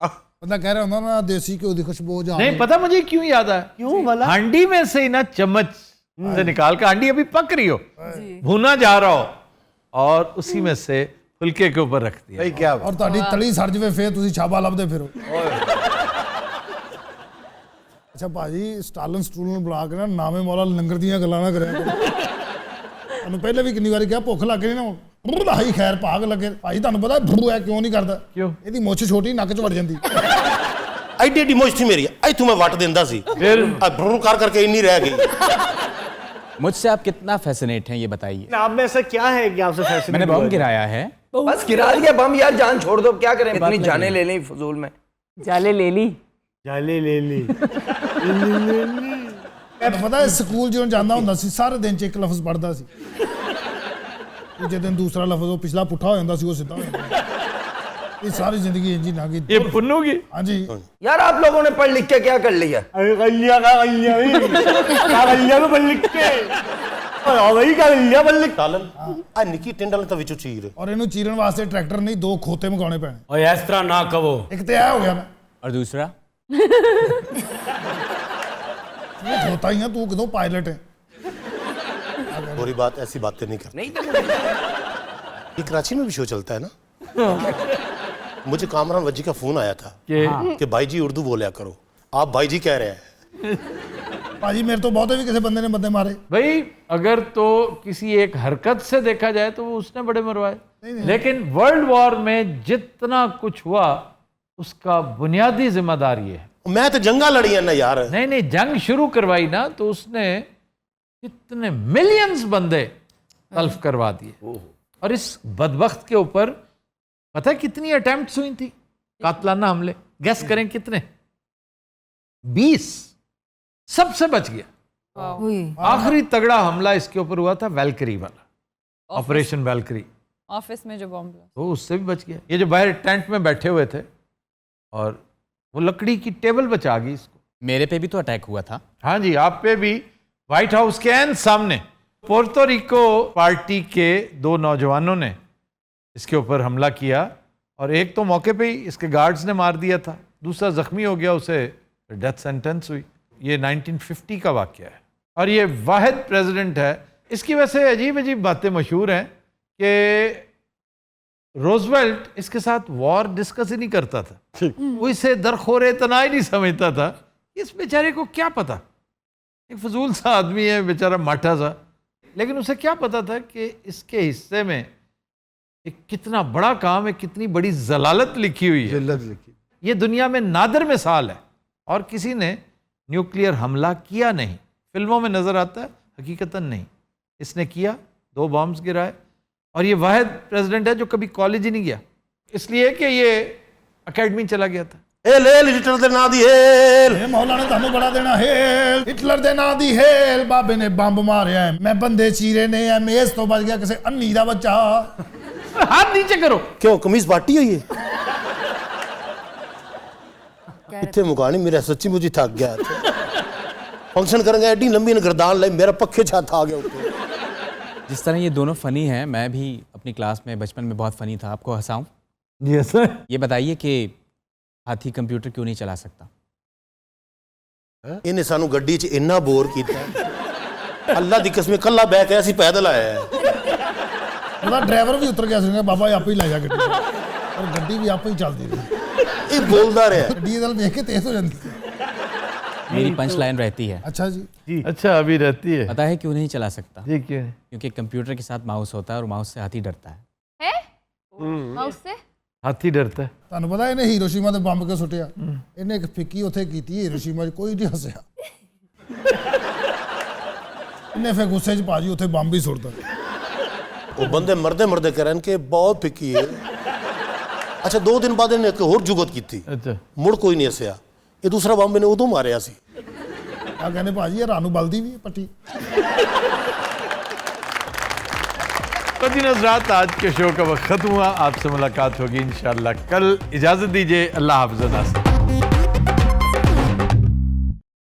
Speaker 2: बंदा कह रहा होता ना देसी घ्यो की खुशबू जा।
Speaker 1: नहीं पता मुझे क्यों याद आया, क्यों वाला? हांडी में से ना चम्मच से निकाल कर, हांडी अभी पक रही हो, भुना जा रहा हो, और उसी में से फुलके के ऊपर रख दिया।
Speaker 2: क्या और ਤੁਹਾਡੀ ਤਲੀ ਸੜ ਜਵੇ ਫੇਰ ਤੁਸੀਂ ਛਾਬਾ ਲੱਭਦੇ ਫਿਰੋ। ਅੱਛਾ ਭਾਜੀ, ਸਟਾਲਨ ਸਟੂਲਨ ਬੁਲਾ ਕੇ ਨਾ ਨਾਮੇ ਮੌਲਾ ਲੰਗਰ ਦੀਆਂ ਗੱਲਾਂ ਨਾ ਕਰਿਆ ਕਰੋ। ਤੁਹਾਨੂੰ ਪਹਿਲੇ ਵੀ ਕਿੰਨੀ ਵਾਰੀ ਕਿਹਾ ਭੁੱਖ ਲੱਗ ਗਈ ਨਾ, ਲਾਹੀ ਖੈਰ ਭਾਗ ਲੱਗੇ। ਭਾਜੀ ਤੁਹਾਨੂੰ ਪਤਾ ਭੂ ਹੈ ਕਿਉਂ ਨਹੀਂ ਕਰਦਾ?
Speaker 1: ਕਿਉਂ?
Speaker 2: ਇਹਦੀ ਮੁੱਛ ਛੋਟੀ, ਨੱਕ 'ਚ ਵੜ ਜਾਂਦੀ।
Speaker 6: ਐਡੀ ਐਡੀ ਮੁੱਛ ਸੀ ਮੇਰੀ, ਇੱਥੋਂ ਮੈਂ ਵੱਟ ਦਿੰਦਾ ਸੀ, ਫਿਰ ਭਰੂ ਕਰ ਕਰਕੇ ਇੰਨੀ ਰਹਿ गई।
Speaker 12: मुझसे आप कितना फैसिनेट हैं ये बताइए।
Speaker 3: आप में ऐसा क्या है कि आपसे फैसिनेट?
Speaker 12: मैंने बम गिराया है।
Speaker 9: बस गिरा दिया बम यार, जान छोड़ दो, क्या करें? इतनी जाने ले ली फजूल में।
Speaker 10: जाले ले ली।
Speaker 2: ਤੁਹਾਨੂੰ ਪਤਾ ਹੈ ਸਕੂਲ ਜਦੋਂ ਜਾਂਦਾ ਹੁੰਦਾ ਸੀ, ਸਾਰੇ ਦਿਨ 'ਚ ਇੱਕ ਲਫ਼ਜ਼ ਪੜ੍ਹਦਾ ਸੀ। ਦੂਜੇ ਦਿਨ ਦੂਸਰਾ ਲਫ਼ਜ਼, ਉਹ ਪਿਛਲਾ ਪੁੱਠਾ ਹੋ ਜਾਂਦਾ ਸੀ, ਉਹ सिद्धा हो ਜਾਂਦਾ। ये सारी जिंदगी इंजी ना गई।
Speaker 1: ये पुन्नू की?
Speaker 2: हाँ जी।
Speaker 9: यार आप लोगों ने पढ़ लिख के क्या कर लिया?
Speaker 3: वही कर लिया बल्ले
Speaker 6: ਟਾਲਨ ਆ ਨਿੱਕੀ ਟਿੰਡ ਵਾਲੇ ਤਾਂ ਵਿੱਚੋਂ ਚੀਰ
Speaker 2: ਔਰ ਇਹਨੂੰ ਚੀਰਨ ਵਾਸਤੇ ਟਰੈਕਟਰ ਨਹੀਂ 2 ਖੋਤੇ ਮੰਗਾਉਣੇ ਪੈਣੇ।
Speaker 8: और इस तरह ना कहो।
Speaker 2: ਇੱਕ ਤੇ ਆ ਹੋ ਗਿਆ ਨਾ
Speaker 12: और दूसरा
Speaker 2: ਤੂੰ ਖੋਤਾ ਹੀ ਆ, ਤੂੰ ਕਿਦੋਂ ਪਾਇਲਟ ਹੈ।
Speaker 6: बुरी बात ऐसी बातें नहीं करते। ये कराची में भी शो चलता है ना। मुझे कामरान वजी का फोन आया था कि भाई जी उर्दू बोलिया करो। आप भाई जी कह रहे हैं।
Speaker 2: ਭਾਜੀ ਮੇਰੇ ਤੋਂ ਬਹੁਤੇ ਵੀ ਕਿਸੇ ਬੰਦੇ ਨੇ ਬੰਦੇ ਮਾਰੇ।
Speaker 1: भाई अगर तो किसी एक हरकत से देखा जाए तो वो उसने बड़े मरवाए, लेकिन वर्ल्ड वॉर में जितना कुछ हुआ उसका बुनियादी जिम्मेदार ये है।
Speaker 6: मैं तो जंगा लड़ी है ना यार।
Speaker 1: नहीं जंग शुरू करवाई ना तो उसने कितने मिलियंस बंदे तल्फ करवा दिए। और इस बदबख्त के ऊपर पता है कितनी अटेम्प्ट्स हुई थी कातलाना हमले? गैस करें कितने? 20। सबसे बच गया। आखिरी तगड़ा हमला इसके ऊपर हुआ था वैल्करी वाला, ऑपरेशन वैल्करी।
Speaker 5: ऑफिस में जो बॉम्ब ब्लास्ट,
Speaker 1: तो उससे भी बच गया। ये जो बाहर टेंट में बैठे हुए थे और वो लकड़ी की टेबल बचा गई इसको।
Speaker 12: मेरे पे भी तो अटैक हुआ था।
Speaker 1: हाँ जी, आप पे भी। व्हाइट हाउस के एन सामने पोर्टो रिको पार्टी के 2 नौजवानों ने इसके ऊपर हमला किया और एक तो मौके पे ही इसके गार्ड्स ने मार दिया था, दूसरा जख्मी हो गया, उसे डेथ सेंटेंस हुई। ये 1950 का वाकया है और ये वाहिद प्रेसिडेंट है। इसकी वैसे अजीब अजीब बातें मशहूर हैं कि रोजवेल्ट इसके साथ वॉर डिस्कस ही नहीं करता था। वो इसे दरखोरे तना ही नहीं समझता था। इस बेचारे को क्या पता, एक फजूल सा आदमी है बेचारा, माठा सा, लेकिन उसे क्या पता था कि इसके हिस्से में एक कितना बड़ा काम है, कितनी बड़ी जलालत लिखी हुई है। ये दुनिया में नादिर मिसाल है और किसी ने न्यूक्लियर हमला किया नहीं। फिल्मों में नजर आता है, हकीकतन नहीं। इसने किया, 2 बॉम्ब्स गिराए और ये वाहिद प्रेसिडेंट है जो कभी कॉलेज ही नहीं गया, इसलिए कि ये अकेडमी चला गया था।
Speaker 6: हेल हेल हिटलर दे नाम दी हेल।
Speaker 2: ਇਹ ਮੌਲਾ ਨੇ ਤੁਹਾਨੂੰ ਬੜਾ ਦੇਣਾ ਹੇਲ, ਹਿਟਲਰ ਦੇ ਨਾਂ ਦੀ ਹੇਲ। ਬਾਬੇ ਨੇ ਬੰਬ ਮਾਰਿਆ, ਮੈਂ ਬੰਦੇ ਚੀਰੇ ਨੇ, ਐ ਮੇਜ਼ ਤੋਂ ਬਚ ਗਿਆ ਕਿਸੇ ਅੰਨੀ ਦਾ ਬੱਚਾ।
Speaker 1: हाथ नीचे करो।
Speaker 6: क्यों कमीज पाटी हुई है? इतने मुकानी मेरा सच्ची मुझे थक गया। फंक्शन करेंगे एडी लंबी गर्दान लाई, मेरा पक्के छात आ गया ऊपर।
Speaker 12: जिस तरह ये दोनों फनी हैं, मैं भी अपनी क्लास में बचपन में बहुत फनी था। आपको हंसाऊं?
Speaker 1: जी सर।
Speaker 12: ये बताइए कि हाथी कंप्यूटर क्यों नहीं चला सकता?
Speaker 6: इन्हें सानू गड्डी च इन्ना बोर किया। अल्लाह दी कसम कल्ला बैक है, ਅਸੀਂ पैदल आया है।
Speaker 2: ਉਹਦਾ ਡਰਾਈਵਰ ਵੀ ਉਤਰ ਗਿਆ ਸੀ, ਬਾਬਾ ਆਪੇ ਹੀ ਲੈ ਜਾ ਗੱਡੀ, ਔਰ ਗੱਡੀ ਵੀ ਆਪੇ ਹੀ ਚੱਲਦੀ ਰਹੀ।
Speaker 6: ਇਹ ਬੋਲਦਾ ਰਿਹਾ।
Speaker 2: ਗੱਡੀ ਨਾਲ ਵੇਖ ਕੇ ਤੇਜ਼ ਹੋ ਜਾਂਦੀ।
Speaker 12: मेरी पंच लाइन रहती है।
Speaker 2: अच्छा जी।
Speaker 1: अच्छा अभी रहती है।
Speaker 12: पता है क्यों नहीं चला सकता?
Speaker 1: जी क्यों?
Speaker 12: क्योंकि कंप्यूटर के साथ माउस होता है और माउस से हाथी डरता है।
Speaker 5: माउस से
Speaker 1: हाथी डरता है।
Speaker 2: ਤੁਹਾਨੂੰ ਪਤਾ ਇਹਨੇ ਹੀਰੋਸ਼ੀਮਾ ਤੇ ਬੰਬ ਕਿਉਂ ਸੁੱਟਿਆ? ਇਹਨੇ ਇੱਕ ਫਿੱਕੀ ਉੱਥੇ ਕੀਤੀ, ਹੀਰੋਸ਼ੀਮਾ 'ਚ ਕੋਈ ਨਹੀਂ ਹੱਸਿਆ। ਇਹਨੇ ਫਿਰ ਗੁੱਸੇ 'ਚ ਭਾਜੀ ਉੱਥੇ ਬੰਬ ਹੀ ਸੁੱਟਦਾ।
Speaker 6: वो बंदे मरदे मरदे कह रहे हैं कि बहुत फिक्की है। अच्छा 2 दिन बाद इन्हें एक होर जुगत की थी।
Speaker 1: अच्छा
Speaker 6: मुड़ कोई नहीं हसिया। ये दूसरा बंब ने उदों मारिया सी।
Speaker 2: ਆ ਕਹਿੰਦੇ ਭਾਜੀ ਇਹ ਰਾਨੂ ਬਲਦੀ ਵੀ ਹੈ ਪੱਟੀ।
Speaker 1: तो जी नज़रात, आज के शो का वक्त खत्म हुआ। आपसे मुलाकात होगी इंशाअल्लाह कल। इजाज़त दीजिए। अल्लाह हाफ़िज़।